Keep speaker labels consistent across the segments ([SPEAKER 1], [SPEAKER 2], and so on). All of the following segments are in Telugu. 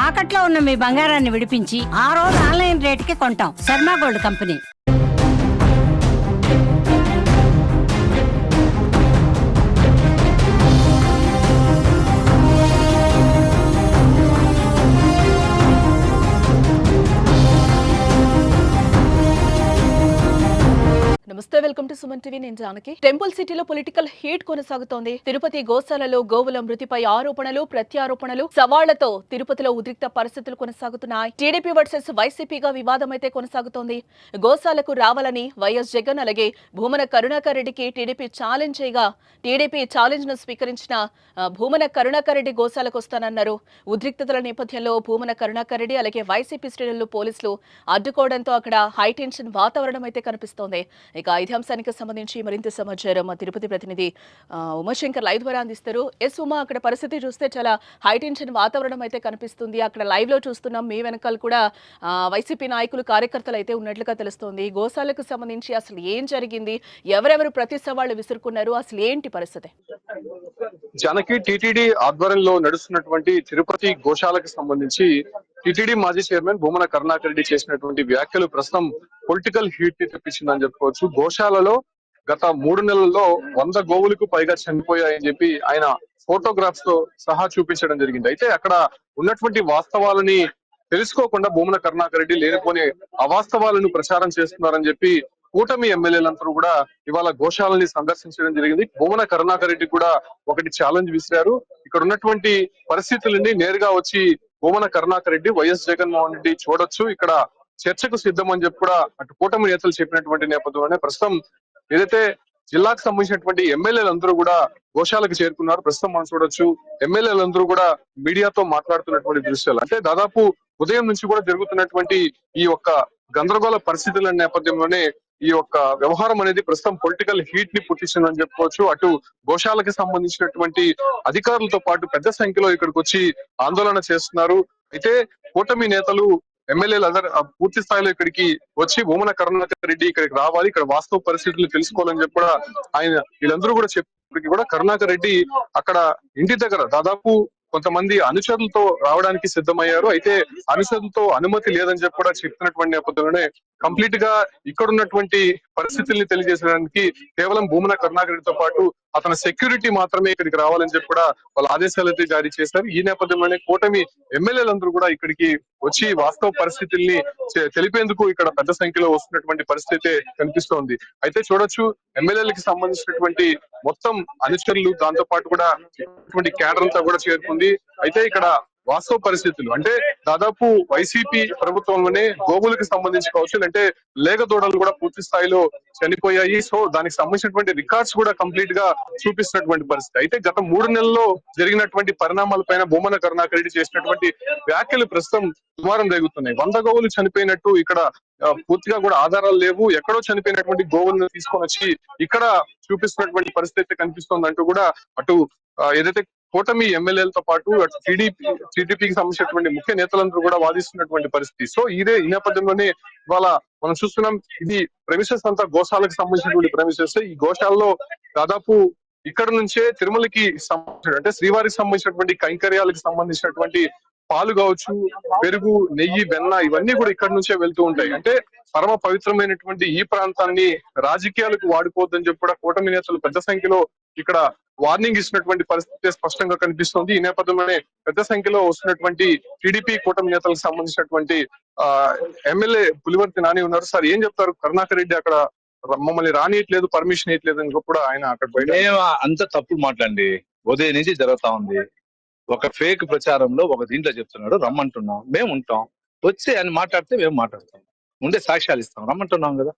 [SPEAKER 1] తాకట్లో ఉన్న మీ బంగారాన్ని విడిపించి ఆ రోజు ఆన్లైన్ రేటుకి కొంటాం. Sharma gold company.
[SPEAKER 2] నమస్తే, వెల్కమ్ టు సుమన్ టీవీ. నేను జానకి. టెంపుల్ సిటీలో పొలిటికల్ హీట్ కొనసాగుతోంది. తిరుపతి గోశాలలో గోవుల మృతిపై ఆరోపణలు, ప్రత్యారోపణలు, సవాళ్లతో తిరుపతిలో ఉద్రిక్త పరిస్థితులు కొనసాగుతున్నాయి. టీడీపీ వర్సెస్ వైసీపీగా వివాదం అయితే కొనసాగుతోంది. గోశాలకు రావాలని వైఎస్ జగన్ అలాగే భూమన కరుణాకర్ రెడ్డికి టీడీపీ ఛాలెంజ్ చేయగా టీడీపీ ఛాలెంజ్ ను స్వీకరించిన భూమన కరుణాకర్ రెడ్డి గోశాలకు వస్తానన్నారు. ఉద్రిక్తతల నేపథ్యంలో భూమన కరుణాకర్ రెడ్డి అలాగే వైసీపీ శ్రేణులు పోలీసులు అడ్డుకోవడంతో అక్కడ హైటెన్షన్ వాతావరణం అయితే కనిపిస్తోంది. ఇక ఇదే అంశానికి సంబంధించి మరింత సమాచారం మా తిరుపతి ప్రతినిధి ఉమాశంకర్ లైవ్ ద్వారా అందిస్తారు. ఎస్ ఉమా, అక్కడ పరిస్థితి చూస్తే చాలా హైటెన్షన్ వాతావరణం అయితే కనిపిస్తుంది. అక్కడ లైవ్ లో చూస్తున్నాం, మీ వెనకాల కూడా వైసీపీ నాయకులు కార్యకర్తలు అయితే ఉన్నట్లుగా తెలుస్తోంది. గోశాలకు సంబంధించి అసలు ఏం జరిగింది, ఎవరెవరు ప్రతి సవాళ్లు విసురుకున్నారు, అసలు ఏంటి పరిస్థితి?
[SPEAKER 3] జనకి టీటీడీ ఆధ్వర్యంలో నడుస్తున్నటువంటి తిరుపతి గోశాలకు సంబంధించి టీటీడీ మాజీ చైర్మన్ భూమన కరుణాకర్ రెడ్డి చేసినటువంటి వ్యాఖ్యలు ప్రస్తుతం పొలిటికల్ హీట్ ని తెప్పించిందని చెప్పుకోవచ్చు. గోశాలలో గత 3 నెలల్లో 100 గోవులకు పైగా చనిపోయాయని చెప్పి ఆయన ఫోటోగ్రాఫ్స్ తో సహా చూపించడం జరిగింది. అయితే అక్కడ ఉన్నటువంటి వాస్తవాలని తెలుసుకోకుండా భూమన కరుణాకర్ రెడ్డి లేనిపోని అవాస్తవాలను ప్రచారం చేస్తున్నారని చెప్పి కూటమి ఎమ్మెల్యేలందరూ కూడా ఇవాళ గోశాలని సందర్శించడం జరిగింది. భూమన కరుణాకర్ రెడ్డి కూడా ఒకటి ఛాలెంజ్ విసిరారు. ఇక్కడ ఉన్నటువంటి పరిస్థితులని నేరుగా వచ్చి భూమన కరుణాకర్ రెడ్డి, వైఎస్ జగన్మోహన్ రెడ్డి చూడొచ్చు, ఇక్కడ చర్చకు సిద్ధం అని చెప్పి కూడా అటు కూటమి నేతలు చెప్పినటువంటి నేపథ్యంలోనే ప్రస్తుతం ఏదైతే జిల్లాకు సంబంధించినటువంటి ఎమ్మెల్యేలందరూ కూడా గోశాలకు చేరుకున్నారు. ప్రస్తుతం మనం చూడొచ్చు, ఎమ్మెల్యేలందరూ కూడా మీడియాతో మాట్లాడుతున్నటువంటి దృశ్యాలు. అంటే దాదాపు ఉదయం నుంచి కూడా జరుగుతున్నటువంటి ఈ యొక్క గందరగోళ పరిస్థితుల నేపథ్యంలోనే ఈ యొక్క వ్యవహారం అనేది ప్రస్తుతం పొలిటికల్ హీట్ ని పుట్టించిందని చెప్పుకోవచ్చు. అటు గోశాలకు సంబంధించినటువంటి అధికారులతో పాటు పెద్ద సంఖ్యలో ఇక్కడికి వచ్చి ఆందోళన చేస్తున్నారు. అయితే కూటమి నేతలు, ఎమ్మెల్యేలు అందరూ పూర్తి స్థాయిలో ఇక్కడికి వచ్చి భూమన కరుణాకర్ రెడ్డి ఇక్కడికి రావాలి, ఇక్కడ వాస్తవ పరిస్థితులు తెలుసుకోవాలని చెప్పి కూడా ఆయన వీళ్ళందరూ కూడా చెప్పినప్పటికీ కూడా కరుణాకర్ రెడ్డి అక్కడ ఇంటి దగ్గర దాదాపు కొంతమంది అనుచరులతో రావడానికి సిద్ధమయ్యారు. అయితే అనుచరులతో అనుమతి లేదని చెప్పి కూడా చెప్తున్నటువంటి నేపథ్యంలోనే కంప్లీట్ గా ఇక్కడ ఉన్నటువంటి పరిస్థితుల్ని తెలియజేసడానికి కేవలం భూమన కరుణాకర్ రెడ్డితో పాటు అతని సెక్యూరిటీ మాత్రమే ఇక్కడికి రావాలని చెప్పి కూడా వాళ్ళ ఆదేశాలు అయితే జారీ చేశారు. ఈ నేపథ్యంలోనే కూటమి ఎమ్మెల్యేలందరూ కూడా ఇక్కడికి వచ్చి వాస్తవ పరిస్థితుల్ని తెలిపేందుకు ఇక్కడ పెద్ద సంఖ్యలో వస్తున్నటువంటి పరిస్థితి కనిపిస్తోంది. అయితే చూడొచ్చు, ఎమ్మెల్యేలకి సంబంధించినటువంటి మొత్తం అనుచరులు, దాంతో పాటు కూడా క్యాడర్ అంతా కూడా చేరుకుంది. అయితే ఇక్కడ వాస్తవ పరిస్థితులు అంటే దాదాపు వైసీపీ ప్రభుత్వంలోనే గోవులకు సంబంధించి కావచ్చు, అంటే లేగ దూడలు కూడా పూర్తి స్థాయిలో చనిపోయాయి. సో దానికి సంబంధించినటువంటి రికార్డ్స్ కూడా కంప్లీట్ గా చూపిస్తున్నటువంటి పరిస్థితి. అయితే గత 3 నెలల్లో జరిగినటువంటి పరిణామాలపైన భూమన కరుణాకర్ రెడ్డి చేసినటువంటి వ్యాఖ్యలు ప్రస్తుతం దుమారం రేగుతున్నాయి. 100 గోవులు చనిపోయినట్టు ఇక్కడ పూర్తిగా కూడా ఆధారాలు లేవు, ఎక్కడో చనిపోయినటువంటి గోవులను తీసుకొని వచ్చి ఇక్కడ చూపిస్తున్నటువంటి పరిస్థితి కనిపిస్తోంది అంటూ కూడా అటు ఏదైతే కూటమి ఎమ్మెల్యేలతో పాటు అటు టీడీపీకి సంబంధించినటువంటి ముఖ్య నేతలందరూ కూడా వాదిస్తున్నటువంటి పరిస్థితి. సో ఈ నేపథ్యంలోనే ఇవాళ మనం చూస్తున్నాం, ఇది ప్రెమిసెస్ అంతా గోశాలకు సంబంధించినటువంటి ప్రెమిసెస్. ఈ గోశాలలో దాదాపు ఇక్కడ నుంచే తిరుమలకి సంబంధించిన అంటే శ్రీవారికి సంబంధించినటువంటి కైంకర్యాలకు సంబంధించినటువంటి పాలు కావచ్చు, పెరుగు, నెయ్యి, వెన్న ఇవన్నీ కూడా ఇక్కడ నుంచే వెళ్తూ ఉంటాయి. అంటే పరమ పవిత్రమైనటువంటి ఈ ప్రాంతాన్ని రాజకీయాలకు వాడుకోవద్దని చెప్పి కూడా కూటమి నేతలు పెద్ద సంఖ్యలో ఇక్కడ వార్నింగ్ ఇస్తున్నటువంటి పరిస్థితి స్పష్టంగా కనిపిస్తుంది. ఈ నేపథ్యంలోనే పెద్ద సంఖ్యలో వస్తున్నటువంటి టీడీపీ కూటమి నేతలకు సంబంధించినటువంటి ఎమ్మెల్యే పులివర్తి నాని ఉన్నారు. సార్, ఏం చెప్తారు? కరుణాకర్ రెడ్డి అక్కడ మమ్మల్ని రానియట్లేదు, పర్మిషన్ ఇవ్వట్లేదు అని కూడా ఆయన అక్కడ
[SPEAKER 4] అంత తప్పుడు మాట్లాడండి. ఉదయం నుంచి జరుగుతా ఉంది. ఒక ఫేక్ ప్రచారంలో ఒక దీంట్లో చెప్తున్నాడు, రమ్మంటున్నాం, మేము ఉంటాం, వచ్చి ఆయన మాట్లాడితే మేము మాట్లాడతాం, ఉండే సాక్ష్యాలు ఇస్తాం, రమ్మంటున్నాం కదా.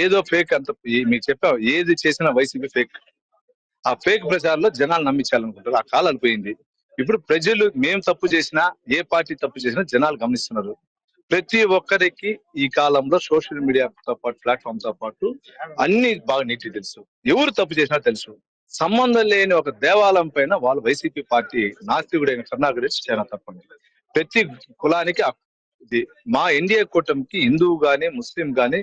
[SPEAKER 4] ఏదో ఫేక్ అంత మీకు చెప్పావు, ఏది చేసినా వైసీపీ ఫేక్. ఆ ఫేక్ ప్రచారంలో జనాలు నమ్మించాలనుకుంటారు. ఆ కాలం పోయింది. ఇప్పుడు ప్రజలు మేము తప్పు చేసినా, ఏ పార్టీ తప్పు చేసినా జనాలు గమనిస్తున్నారు. ప్రతి ఒక్కరికి ఈ కాలంలో సోషల్ మీడియాతో పాటు, ప్లాట్ఫామ్ తో పాటు అన్ని బాగా నీట్గా తెలుసు. ఎవరు తప్పు చేసినా తెలుసు. సంబంధం లేని ఒక దేవాలయం పైన వాళ్ళు వైసీపీ పార్టీ నాస్తికుడైన కరుణాకర్ రెడ్డి చాలా తప్పండి. ప్రతి కులానికి మా ఎన్డీఏ కూటమికి హిందువు గాని, ముస్లిం గాని,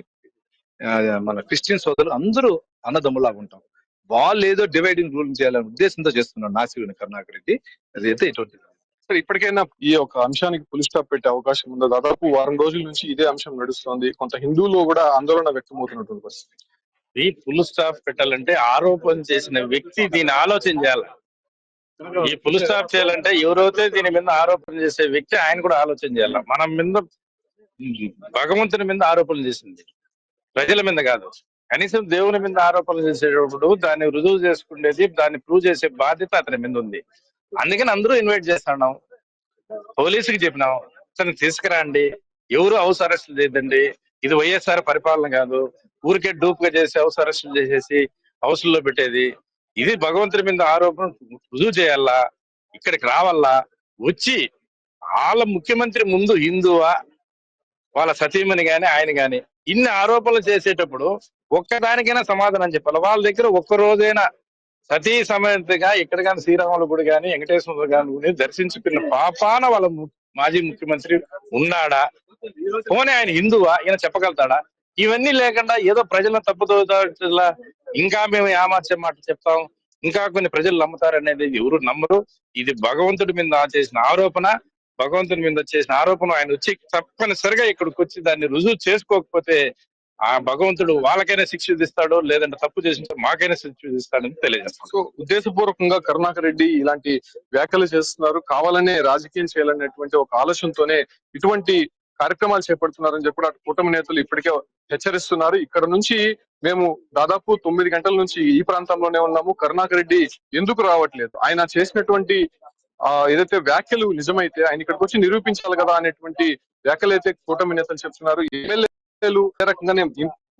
[SPEAKER 4] మన క్రిస్టియన్ సోదరులు అందరూ అన్నదమ్ములాగా ఉంటాం. వాళ్ళు ఏదో డివైడింగ్ రూల్ చేయాలనే ఉద్దేశంతో చేస్తున్నారు నాస్తికుడైన కరుణాకర్ రెడ్డి. అదైతే ఇటువంటి
[SPEAKER 3] సరే, ఇప్పటికైనా ఈ యొక్క అంశానికి పులి స్టాప్ పెట్టే అవకాశం ఉందా? దాదాపు వారం రోజుల నుంచి ఇదే అంశం నడుస్తోంది. కొంత హిందువులు కూడా ఆందోళన వ్యక్తమవుతున్నటువంటి పరిస్థితి.
[SPEAKER 5] ఈ ఫుల్ స్టాప్ పెట్టాలంటే ఆరోపణ చేసిన వ్యక్తి దీన్ని ఆలోచన చేయాలి. ఈ ఫుల్ స్టాప్ చేయాలంటే ఎవరైతే దీని మీద ఆరోపణ చేసే వ్యక్తి ఆయన కూడా ఆలోచన చేయాలి. మనం మీద భగవంతుని మీద ఆరోపణలు చేసింది, ప్రజల మీద కాదు. కనీసం దేవుని మీద ఆరోపణలు చేసేటప్పుడు దాన్ని రుజువు చేసుకునేది, దాన్ని ప్రూవ్ చేసే బాధ్యత అతని మీద ఉంది. అందుకని అందరూ ఇన్వైట్ చేస్తున్నాం, పోలీసుకి చెప్పినాం, అతను తీసుకురండి, ఎవరు హౌస్ అరెస్టులు చేయదండి, ఇది వైఎస్ఆర్ పరిపాలన కాదు, ఊరికే డూప్ గా చేసి హౌస్ అరెస్టులు చేసేసి హౌస్ లో పెట్టేది. ఇది భగవంతుడి మీద ఆరోపణ రుజువు చేయాలా, ఇక్కడికి రావాలా, వచ్చి వాళ్ళ ముఖ్యమంత్రి ముందు హిందువా, వాళ్ళ సతీమణి గాని ఆయన గాని ఇన్ని ఆరోపణలు చేసేటప్పుడు ఒక్కదానికైనా సమాధానం చెప్పాలి. వాళ్ళ దగ్గర ఒక్క రోజైనా సతీ సమేతగా ఇక్కడ కానీ శ్రీరాముల గుడి కానీ వెంకటేశ్వర గాని దర్శించుకున్న పాపాన వాళ్ళ మాజీ ముఖ్యమంత్రి ఉన్నాడా? పోనీ ఆయన హిందువా, ఈయన చెప్పగలుగుతాడా? ఇవన్నీ లేకుండా ఏదో ప్రజలను తప్పుదోలా ఇంకా మేము ఏమార్చే మాట చెప్తాం, ఇంకా కొన్ని ప్రజలు నమ్ముతారు అనేది ఎవరు నమ్మరు. ఇది భగవంతుడి మీద చేసిన ఆరోపణ. భగవంతుని మీద చేసిన ఆరోపణ ఆయన వచ్చి తప్పనిసరిగా ఇక్కడికి వచ్చి దాన్ని రుజువు చేసుకోకపోతే ఆ భగవంతుడు వాళ్ళకైనా శిక్ష విధిస్తాడో, లేదంటే తప్పు చేసిన మాకైనా శిక్ష విధిస్తాడని తెలియజేస్తాడు.
[SPEAKER 3] సో ఉద్దేశపూర్వకంగా కరుణాకర్ రెడ్డి ఇలాంటి వ్యాఖ్యలు చేస్తున్నారు, కావాలనే రాజకీయం చేయాలనేటువంటి ఒక ఆలోచనతోనే ఇటువంటి కార్యక్రమాలు చేపడుతున్నారని చెప్పి అటు కూటమి నేతలు ఇప్పటికే హెచ్చరిస్తున్నారు. ఇక్కడ నుంచి మేము దాదాపు 9 గంటల నుంచి ఈ ప్రాంతంలోనే ఉన్నాము, కరుణాకర్ రెడ్డి ఎందుకు రావట్లేదు, ఆయన చేసినటువంటి ఏదైతే వ్యాఖ్యలు నిజమైతే ఆయన ఇక్కడికి వచ్చి నిరూపించాలి కదా అనేటువంటి వ్యాఖ్యలు అయితే కూటమి నేతలు చెప్తున్నారు. ఎమ్మెల్యేలు ఏ రకంగానే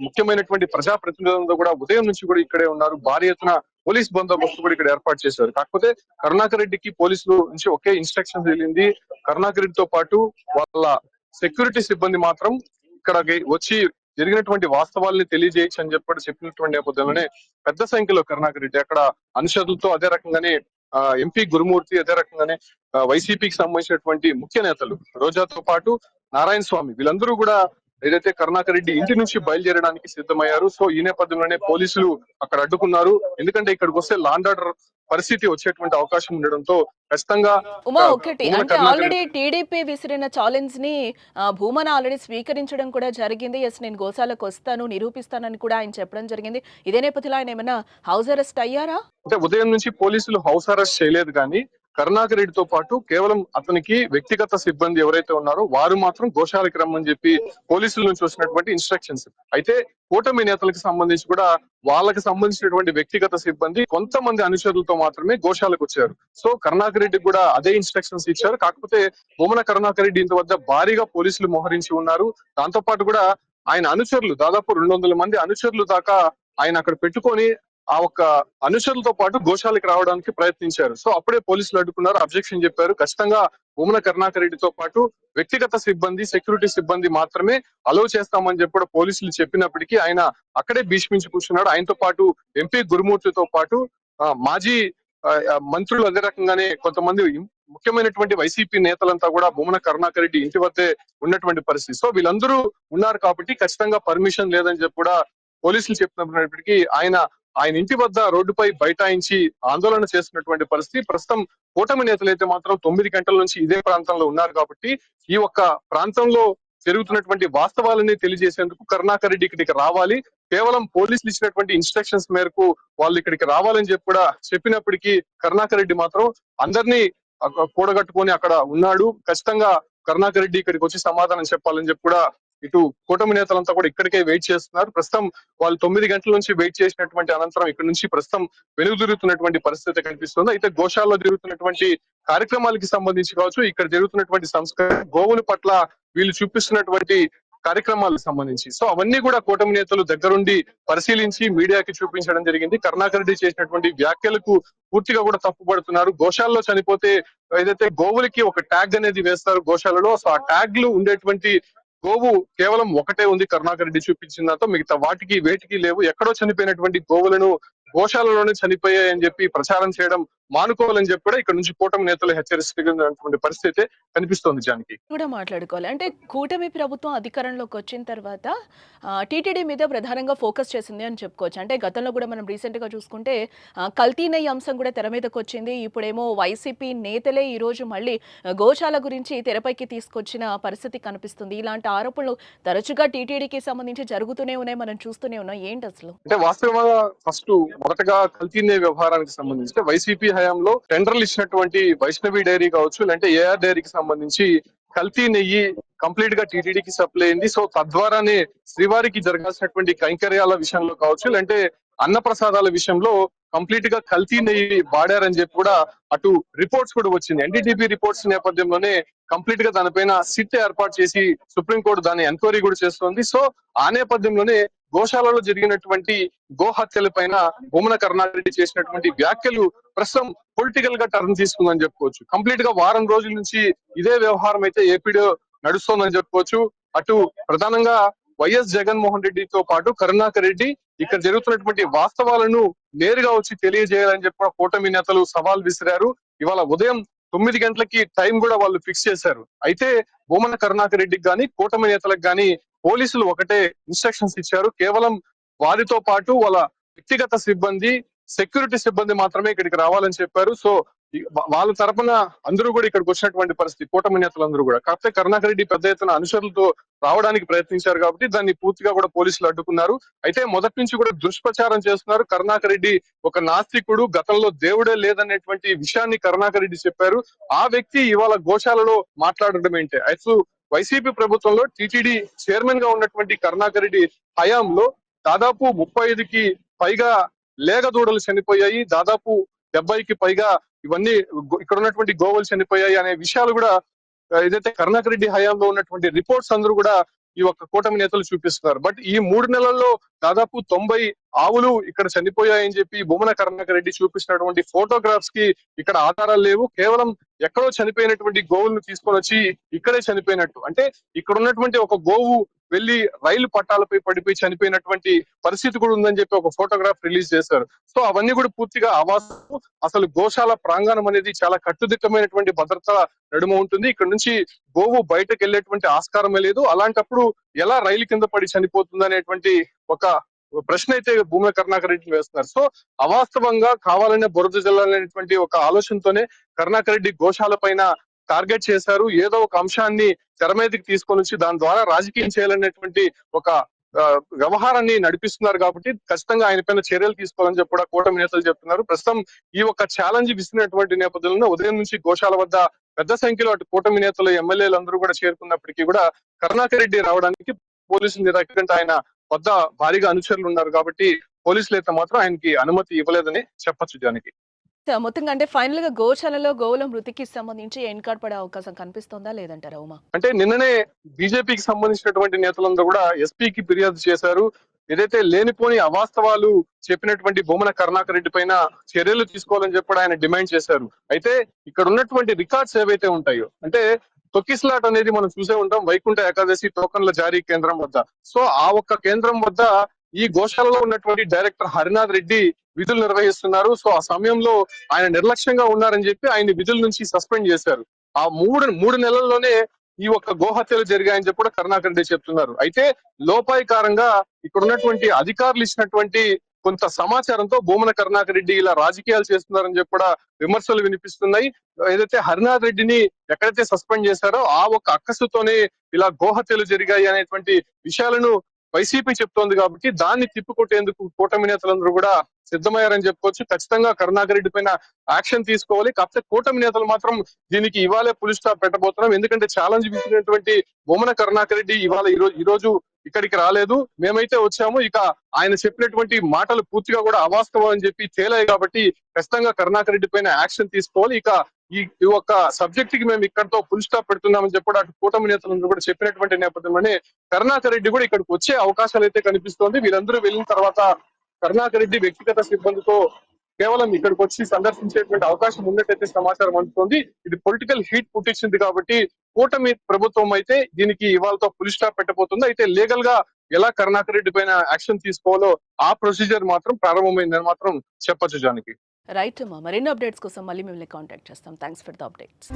[SPEAKER 3] ముఖ్యమైనటువంటి ప్రజాప్రతినిధులతో కూడా ఉదయం నుంచి కూడా ఇక్కడే ఉన్నారు. భారీ ఎత్తున పోలీస్ బందోబస్తు కూడా ఇక్కడ ఏర్పాటు చేశారు. కాకపోతే కరుణాకర్ రెడ్డికి పోలీసులు నుంచి ఒకే ఇన్స్ట్రక్షన్ వెళ్ళింది, కరుణాకర్ రెడ్డితో పాటు వాళ్ళ సెక్యూరిటీ సిబ్బంది మాత్రం ఇక్కడ వచ్చి జరిగినటువంటి వాస్తవాల్ని తెలియజేయచ్చు అని చెప్పినటువంటి నేపథ్యంలోనే పెద్ద సంఖ్యలో కరుణాకర్ రెడ్డి అక్కడ అనుచరులతో, అదే రకంగానే ఎంపీ గురుమూర్తి, అదే రకంగానే వైసీపీకి సంబంధించినటువంటి ముఖ్య నేతలు రోజాతో పాటు నారాయణ స్వామి, వీళ్ళందరూ కూడా ఏదైతే కరుణాకర్ రెడ్డి ఇంటి నుంచి బయలుదేరడానికి సిద్ధమయ్యారు. సో ఈ నేపథ్యంలోనే పోలీసులు అక్కడ అడ్డుకున్నారు. ఎందుకంటే ఇక్కడికి వస్తే లాండ్ ఆర్డర్ పరిస్థితి వచ్చేటువంటి అవకాశం ఉండడంతో ఖచ్చితంగా
[SPEAKER 2] ఉమా ఒకటి అంటే ఆల్రెడీ టీడీపీ విసిరిన ఛాలెంజ్ ని భూమన ఆల్రెడీ స్వీకరించడం కూడా జరిగింది. ఎస్, నేను గోశాలకు వస్తాను, నిరూపిస్తానని కూడా ఆయన చెప్పడం జరిగింది. ఇదే నేపథ్యంలో ఆయన ఏమైనా హౌస్ అరెస్ట్ అయ్యారా?
[SPEAKER 3] అంటే ఉదయం నుంచి పోలీసులు హౌస్ అరెస్ట్ చేయలేదు, కానీ కరుణాకర్ రెడ్డితో పాటు కేవలం అతనికి వ్యక్తిగత సిబ్బంది ఎవరైతే ఉన్నారో వారు మాత్రం గోశాలకి రమ్మని చెప్పి పోలీసుల నుంచి వచ్చినటువంటి ఇన్స్ట్రక్షన్స్. అయితే కూటమి నేతలకు సంబంధించి కూడా వాళ్ళకి సంబంధించినటువంటి వ్యక్తిగత సిబ్బంది కొంతమంది అనుచరులతో మాత్రమే గోశాలకు వచ్చారు. సో కరుణాకర్ రెడ్డి కూడా అదే ఇన్స్ట్రక్షన్స్ ఇచ్చారు. కాకపోతే భూమన కరుణాకర్ రెడ్డి ఇంత వద్ద భారీగా పోలీసులు మోహరించి ఉన్నారు. దాంతో పాటు కూడా ఆయన అనుచరులు దాదాపు 200 మంది అనుచరులు దాకా ఆయన అక్కడ పెట్టుకొని ఆ ఒక్క అనుచరులతో పాటు గోశాలకు రావడానికి ప్రయత్నించారు. సో అప్పుడే పోలీసులు అడ్డుకున్నారు, అబ్జెక్షన్ చెప్పారు. ఖచ్చితంగా భూమన కరుణాకర్ రెడ్డితో పాటు వ్యక్తిగత సిబ్బంది, సెక్యూరిటీ సిబ్బంది మాత్రమే అలౌ చేస్తామని చెప్పి పోలీసులు చెప్పినప్పటికీ ఆయన అక్కడే భీష్మించి కూర్చున్నాడు. ఆయనతో పాటు ఎంపీ గురుమూర్తితో పాటు మాజీ మంత్రులు, అదే రకంగానే కొంతమంది ముఖ్యమైనటువంటి వైసీపీ నేతలంతా కూడా భూమన కరుణాకర్ రెడ్డి ఇంటి వద్దే ఉన్నటువంటి పరిస్థితి. సో వీళ్ళందరూ ఉన్నారు కాబట్టి ఖచ్చితంగా పర్మిషన్ లేదని చెప్పి కూడా పోలీసులు చెప్తున్నప్పటికీ ఆయన ఇంటి వద్ద రోడ్డుపై బైఠాయించి ఆందోళన చేస్తున్నటువంటి పరిస్థితి. ప్రస్తుతం కూటమి నేతలు అయితే మాత్రం 9 గంటల నుంచి ఇదే ప్రాంతంలో ఉన్నారు కాబట్టి ఈ ఒక్క ప్రాంతంలో జరుగుతున్నటువంటి వాస్తవాలని తెలియజేసేందుకు కరుణాకర్ రెడ్డి ఇక్కడికి రావాలి, కేవలం పోలీసులు ఇచ్చినటువంటి ఇన్స్ట్రక్షన్స్ మేరకు వాళ్ళు ఇక్కడికి రావాలని చెప్పి కూడా చెప్పినప్పటికీ కరుణాకర్ రెడ్డి మాత్రం అందరినీ కూడగట్టుకొని అక్కడ ఉన్నాడు. ఖచ్చితంగా కరుణాకర్ రెడ్డి ఇక్కడికి వచ్చి సమాధానం చెప్పాలని చెప్పి కూడా ఇటు కూటమి నేతలంతా కూడా ఇక్కడికే వెయిట్ చేస్తున్నారు. ప్రస్తుతం వాళ్ళు 9 గంటల నుంచి వెయిట్ చేసినటువంటి అనంతరం ఇక్కడ నుంచి ప్రస్తుతం వెనుదిరుగుతున్నటువంటి పరిస్థితి కనిపిస్తుంది. అయితే గోశాలలో జరుగుతున్నటువంటి కార్యక్రమాలకి సంబంధించి కావచ్చు, ఇక్కడ జరుగుతున్నటువంటి సంస్కరణ, గోవుల పట్ల వీళ్ళు చూపిస్తున్నటువంటి కార్యక్రమాలకు సంబంధించి సో అవన్నీ కూడా కూటమి నేతలు దగ్గరుండి పరిశీలించి మీడియాకి చూపించడం జరిగింది. కరుణాకర్ రెడ్డి చేసినటువంటి వ్యాఖ్యలకు పూర్తిగా కూడా తప్పుపడుతున్నారు. గోశాలలో చనిపోతే ఏదైతే గోవులకి ఒక ట్యాగ్ అనేది వేస్తారు గోశాలలో, సో ఆ ట్యాగ్లు ఉండేటువంటి గోవు కేవలం ఒకటే ఉంది కరుణాకర్ రెడ్డి చూపించిన దాంతో, మిగతా వాటికి వేటికి లేవు. ఎక్కడో చనిపోయినటువంటి గోవులను గోశాలలోనే చనిపోయాయని చెప్పి ప్రచారం చేయడం మానుకోవాలని చెప్పి కూడా ఇక్కడ నుంచి కూటమి నేతలు హెచ్చరిస్తున్నటువంటి పరిస్థితి కనిపిస్తోంది జానకి.
[SPEAKER 2] కూడా మాట్లాడుకోవాలి. అంటే కూటమి ప్రభుత్వం అధికారంలోకి వచ్చిన తర్వాత టీటీడీ మీద ప్రధానంగా ఫోకస్ చేసింది అని చెప్పుకోవచ్చు. అంటే గతంలో కూడా మనం రీసెంట్‌గా చూసుకుంటే కల్తీ నెయ్యి అంశం కూడా తెర మీదకొచ్చింది. ఇప్పుడేమో వైసీపీ నేతలే ఈరోజు మళ్ళీ గోశాల గురించి తెరపైకి తీసుకొచ్చిన పరిస్థితి కనిపిస్తుంది. ఇలాంటి ఆరోపణలు తరచుగా టీటీడీకి సంబంధించి జరుగుతూనే ఉన్నాయి. మనం చూస్తూనే ఉన్నాం. ఏంటసలు?
[SPEAKER 3] అంటే వాస్తవంగా మొదటగా కల్తీ నెయ్యి వ్యవహారానికి సంబంధించి వైసీపీ హయాంలో టెండర్లు ఇచ్చినటువంటి వైష్ణవి డైరీ కావచ్చు, లేదంటే ఏఆర్ డైరీకి సంబంధించి కల్తీ నెయ్యి కంప్లీట్ గా టీటీడీకి సప్లై అయింది. సో తద్వారానే శ్రీవారికి జరగాల్సినటువంటి కైంకర్యాల విషయంలో కావచ్చు, లేదంటే అన్నప్రసాదాల విషయంలో కంప్లీట్ గా కల్తీ నెయ్యి వాడారని చెప్పి కూడా అటు రిపోర్ట్స్ కూడా వచ్చింది. ఎన్డీటీపీ రిపోర్ట్స్ నేపథ్యంలోనే కంప్లీట్ గా దానిపైన సిట్ ఏర్పాటు చేసి సుప్రీంకోర్టు దాన్ని ఎంక్వైరీ కూడా చేస్తోంది. సో ఆ నేపథ్యంలోనే గోశాలలో జరిగినటువంటి గోహత్యల పైన భూమన కరుణాకరెడ్డి చేసినటువంటి వ్యాఖ్యలు ప్రస్తుతం పొలిటికల్ గా టర్న్ తీసుకుందని చెప్పుకోవచ్చు. కంప్లీట్ గా వారం రోజుల నుంచి ఇదే వ్యవహారం అయితే ఏపీలో నడుస్తోందని చెప్పుకోవచ్చు. అటు ప్రధానంగా వైఎస్ జగన్మోహన్ రెడ్డితో పాటు కరుణాకర్ రెడ్డి ఇక్కడ జరుగుతున్నటువంటి వాస్తవాలను నేరుగా వచ్చి తెలియజేయాలని చెప్పి కూటమి నేతలు సవాల్ విసిరారు. ఇవాళ ఉదయం 9 గంటలకి టైం కూడా వాళ్ళు ఫిక్స్ చేశారు. అయితే భూమన కరుణాకర్ రెడ్డికి గాని కూటమి నేతలకు గాని పోలీసులు ఒకటే ఇన్స్ట్రక్షన్స్ ఇచ్చారు. కేవలం వారితో పాటు వాళ్ళ వ్యక్తిగత సిబ్బంది, సెక్యూరిటీ సిబ్బంది మాత్రమే ఇక్కడికి రావాలని చెప్పారు. సో వాళ్ళ తరపున అందరూ కూడా ఇక్కడికి వచ్చినటువంటి పరిస్థితి, కూటమి నేతలందరూ కూడా. కాకపోతే కరుణాకర్ రెడ్డి పెద్ద ఎత్తున అనుచరులతో రావడానికి ప్రయత్నించారు కాబట్టి దాన్ని పూర్తిగా కూడా పోలీసులు అడ్డుకున్నారు. అయితే మొదటి నుంచి కూడా దుష్ప్రచారం చేస్తున్నారు. కరుణాకర్ రెడ్డి ఒక నాస్తికుడు, గతంలో దేవుడే లేదనేటువంటి విషయాన్ని కరుణాకర్ రెడ్డి చెప్పారు. ఆ వ్యక్తి ఇవాళ గోశాలలో మాట్లాడడం ఏంటి? అయితే వైసీపీ ప్రభుత్వంలో టీటీడీ చైర్మన్ గా ఉన్నటువంటి కరుణాకర్ రెడ్డి హయాంలో దాదాపు 35కి పైగా లేగ దూడలు చనిపోయాయి. దాదాపు 70కి పైగా ఇవన్నీ ఇక్కడ ఉన్నటువంటి గోవులు చనిపోయాయి అనే విషయాలు కూడా ఏదైతే కరుణాకర్ రెడ్డి హయాంలో ఉన్నటువంటి రిపోర్ట్స్ అందరూ కూడా ఈ ఒక్క కూటమి నేతలు చూపిస్తున్నారు. బట్ ఈ 3 నెలల్లో దాదాపు 90 ఆవులు ఇక్కడ చనిపోయాయని చెప్పి భూమన కరుణాకర్ రెడ్డి చూపిస్తున్నటువంటి ఫోటోగ్రాఫ్స్ కి ఇక్కడ ఆధారాలు లేవు. కేవలం ఎక్కడో చనిపోయినటువంటి గోవులను తీసుకొని వచ్చి ఇక్కడే చనిపోయినట్టు, అంటే ఇక్కడ ఉన్నటువంటి ఒక గోవు వెళ్లి రైలు పట్టాలపై పడిపోయి చనిపోయినటువంటి పరిస్థితి కూడా ఉందని చెప్పి ఒక ఫోటోగ్రాఫ్ రిలీజ్ చేశారు. సో అవన్నీ కూడా పూర్తిగా అవాస్తవం. అసలు గోశాల ప్రాంగణం అనేది చాలా కట్టుదిట్టమైనటువంటి భద్రత నడుమ ఉంటుంది. ఇక్కడ నుంచి గోవు బయటకు వెళ్ళేటువంటి ఆస్కారమే లేదు. అలాంటప్పుడు ఎలా రైలు కింద పడి చనిపోతుంది అనేటువంటి ఒక ప్రశ్న అయితే భూమన కరుణాకర్ రెడ్డి వేస్తున్నారు. సో అవాస్తవంగా కావాలనే బురద జల్లాలనేటువంటి ఒక ఆలోచనతోనే కరుణాకర్ రెడ్డి గోశాల పైన టార్గెట్ చేశారు. ఏదో ఒక అంశాన్ని తెర మీదకి తీసుకొని వచ్చి దాని ద్వారా రాజకీయం చేయాలనేటువంటి ఒక వ్యవహారాన్ని నడిపిస్తున్నారు కాబట్టి ఖచ్చితంగా ఆయన పైన చర్యలు తీసుకోవాలని చెప్పి కూడా కూటమి నేతలు చెప్తున్నారు. ప్రస్తుతం ఈ ఒక ఛాలెంజ్ విసిరినటువంటి నేపథ్యంలో ఉదయం నుంచి గోశాల వద్ద పెద్ద సంఖ్యలో అటు కూటమి నేతలు, ఎమ్మెల్యేలు అందరూ కూడా చేరుకున్నప్పటికీ కూడా కరుణాకర్ రెడ్డి రావడానికి పోలీసులు నిరాకరించే ఆయన వద్ద భారీగా అనుచరులు ఉన్నారు కాబట్టి పోలీసులు అయితే మాత్రం ఆయనకి అనుమతి ఇవ్వలేదని చెప్పొచ్చు జానకి.
[SPEAKER 2] మొత్తంగా అంటే ఫైనల్ గా గోశాలలో గోవుల మృతికి సంబంధించి ఎన్కౌంటర్ పడే అవకాశం కనిపిస్తుందా లేదంటారా ఉమా?
[SPEAKER 3] అంటే నిన్ననే బీజేపీకి సంబంధించినటువంటి నేతలందరూ కూడా ఎస్పీకి ఫిర్యాదు చేశారు. ఏదైతే లేనిపోని అవాస్తవాలు చెప్పినటువంటి భూమన కరుణాకర్ రెడ్డి పైన చర్యలు తీసుకోవాలని చెప్పి ఆయన డిమాండ్ చేశారు. అయితే ఇక్కడ ఉన్నటువంటి రికార్డ్స్ ఏవైతే ఉంటాయో, అంటే తొక్కిస్లాట్ అనేది మనం చూసే ఉంటాం వైకుంఠ ఏకాదశి టోకన్ల జారీ కేంద్రం వద్ద. సో ఆ ఒక్క కేంద్రం వద్ద ఈ గోశాలలో ఉన్నటువంటి డైరెక్టర్ హరినాథ్ రెడ్డి విధులు నిర్వహిస్తున్నారు. సో ఆ సమయంలో ఆయన నిర్లక్ష్యంగా ఉన్నారని చెప్పి ఆయన విధుల నుంచి సస్పెండ్ చేశారు. ఆ మూడు నెలల్లోనే ఈ ఒక్క గోహత్యలు జరిగాయని చెప్పి కూడా కరుణాకర్ రెడ్డి చెప్తున్నారు. అయితే లోపాయికారంగా ఇక్కడ ఉన్నటువంటి అధికారులు ఇచ్చినటువంటి కొంత సమాచారంతో భూమన కరుణాకర్ రెడ్డి ఇలా రాజకీయాలు చేస్తున్నారని చెప్పి కూడా విమర్శలు వినిపిస్తున్నాయి. ఏదైతే హరినాథ్ రెడ్డిని ఎక్కడైతే సస్పెండ్ చేశారో ఆ ఒక్క అక్కసుతోనే ఇలా గోహత్యలు జరిగాయి అనేటువంటి విషయాలను వైసీపీ చెప్తోంది కాబట్టి దాన్ని తిప్పికొట్టేందుకు కూటమి నేతలందరూ కూడా సిద్ధమయ్యారని చెప్పుకోవచ్చు. ఖచ్చితంగా కరుణాకర్ రెడ్డి పైన యాక్షన్ తీసుకోవాలి. కాకపోతే కూటమి నేతలు మాత్రం దీనికి ఇవాళే పులి స్టాప్ పెట్టబోతున్నాం. ఎందుకంటే ఛాలెంజ్ విసిరినటువంటి భూమన కరుణాకర్ రెడ్డి ఇవాళ ఈ రోజు ఇక్కడికి రాలేదు. మేమైతే వచ్చాము. ఇక ఆయన చెప్పినటువంటి మాటలు పూర్తిగా కూడా అవాస్తవం అని చెప్పి తేలాయి కాబట్టి ఖచ్చితంగా కరుణాకర్ రెడ్డి పైన యాక్షన్ తీసుకోవాలి. ఇక ఈ ఒక్క సబ్జెక్ట్ కి మేము ఇక్కడతో ఫుల్ స్టాప్ పెడుతున్నామని చెప్పి అటు కూటమి నేతలందరూ కూడా చెప్పినటువంటి నేపథ్యంలోనే కరుణాకర్ రెడ్డి కూడా ఇక్కడికి వచ్చే అవకాశాలు అయితే కనిపిస్తోంది. వీరందరూ వెళ్ళిన తర్వాత కరుణాకర్ రెడ్డి వ్యక్తిగత సిబ్బందితో కేవలం ఇక్కడికి వచ్చి సందర్శించేటువంటి అవకాశం ఉన్నట్టయితే సమాచారం అందుతోంది. ఇది పొలిటికల్ హీట్ పుట్టించింది కాబట్టి కూటమి ప్రభుత్వం అయితే దీనికి ఇవాళతో ఫుల్ స్టాప్ పెట్టబోతుంది. అయితే లీగల్ గా ఎలా కరుణాకర్ రెడ్డి పైన యాక్షన్ తీసుకోవాలో ఆ ప్రొసీజర్ మాత్రం ప్రారంభమైందని మాత్రం చెప్పొచ్చు జానకి.
[SPEAKER 2] రైట్ అమ్మా, మరిన్ని అప్డేట్స్ కోసం మళ్ళీ మిమ్మల్ని కాంటాక్ట్ చేస్తాం. Thanks for the updates.